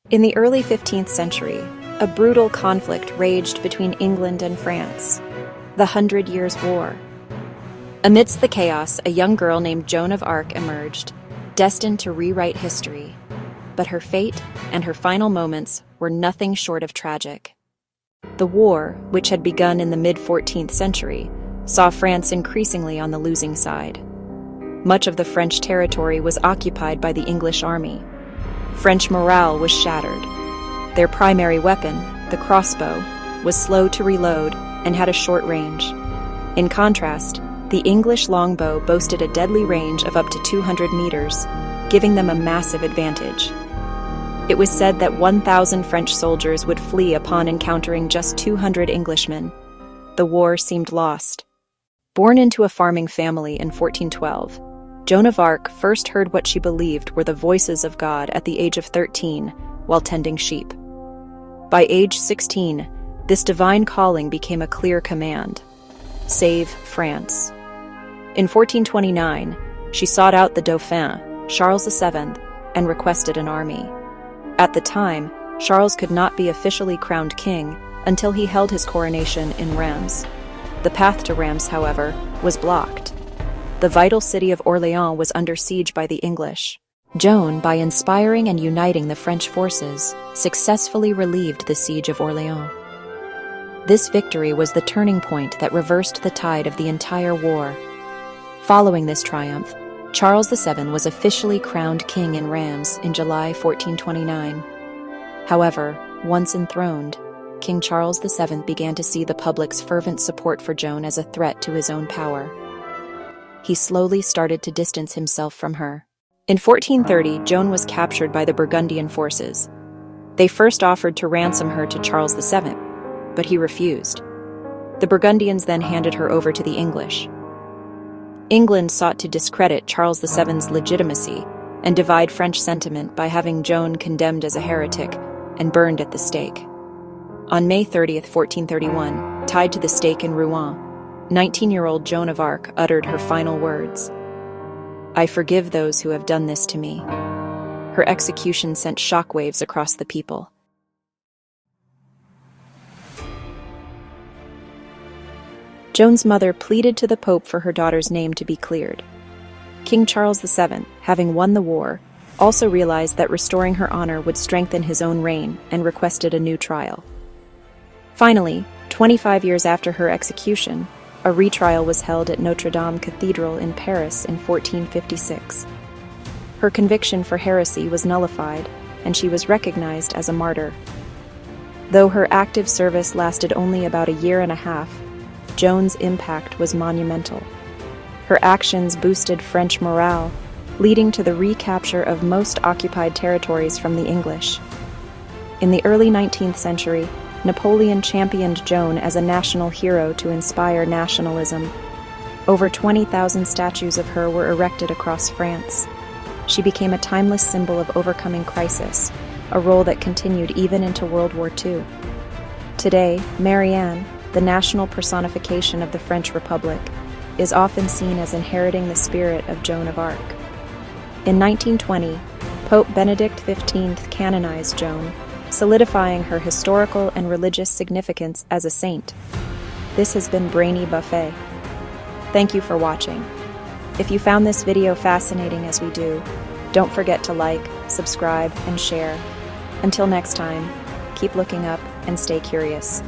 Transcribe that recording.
In the early 15th century, a brutal conflict raged between England and France, the Hundred Years' War. Amidst the chaos, a young girl named Joan of Arc emerged, destined to rewrite history. But her fate and her final moments were nothing short of tragic. The war, which had begun in the mid-14th century, saw France increasingly on the losing side. Much of the French territory was occupied by the English army. French morale was shattered. Their primary weapon, the crossbow, was slow to reload and had a short range. In contrast, the English longbow boasted a deadly range of up to 200 meters, giving them a massive advantage. It was said that 1,000 French soldiers would flee upon encountering just 200 Englishmen. The war seemed lost. Born into a farming family in 1412, Joan of Arc first heard what she believed were the voices of God at the age of 13 while tending sheep. By age 16, this divine calling became a clear command: save France. In 1429, she sought out the Dauphin, Charles VII, and requested an army. At the time, Charles could not be officially crowned king until he held his coronation in Reims. The path to Reims, however, was blocked. The vital city of Orléans was under siege by the English. Joan, by inspiring and uniting the French forces, successfully relieved the siege of Orléans. This victory was the turning point that reversed the tide of the entire war. Following this triumph, Charles VII was officially crowned king in Reims in July 1429. However, once enthroned, King Charles VII began to see the public's fervent support for Joan as a threat to his own power. He slowly started to distance himself from her. In 1430, Joan was captured by the Burgundian forces. They first offered to ransom her to Charles VII, but he refused. The Burgundians then handed her over to the English. England sought to discredit Charles VII's legitimacy and divide French sentiment by having Joan condemned as a heretic and burned at the stake. On May 30, 1431, tied to the stake in Rouen, 19-year-old Joan of Arc uttered her final words: "I forgive those who have done this to me." Her execution sent shockwaves across the people. Joan's mother pleaded to the Pope for her daughter's name to be cleared. King Charles VII, having won the war, also realized that restoring her honor would strengthen his own reign and requested a new trial. Finally, 25 years after her execution, a retrial was held at Notre Dame Cathedral in Paris in 1456. Her conviction for heresy was nullified, and she was recognized as a martyr. Though her active service lasted only about a year and a half, Joan's impact was monumental. Her actions boosted French morale, leading to the recapture of most occupied territories from the English. In the early 19th century, Napoleon championed Joan as a national hero to inspire nationalism. Over 20,000 statues of her were erected across France. She became a timeless symbol of overcoming crisis, a role that continued even into World War II. Today, Marianne, the national personification of the French Republic, is often seen as inheriting the spirit of Joan of Arc. In 1920, Pope Benedict XV canonized Joan, solidifying her historical and religious significance as a saint. This has been Brainy Buffet. Thank you for watching. If you found this video fascinating as we do, don't forget to like, subscribe, and share. Until next time, keep looking up and stay curious.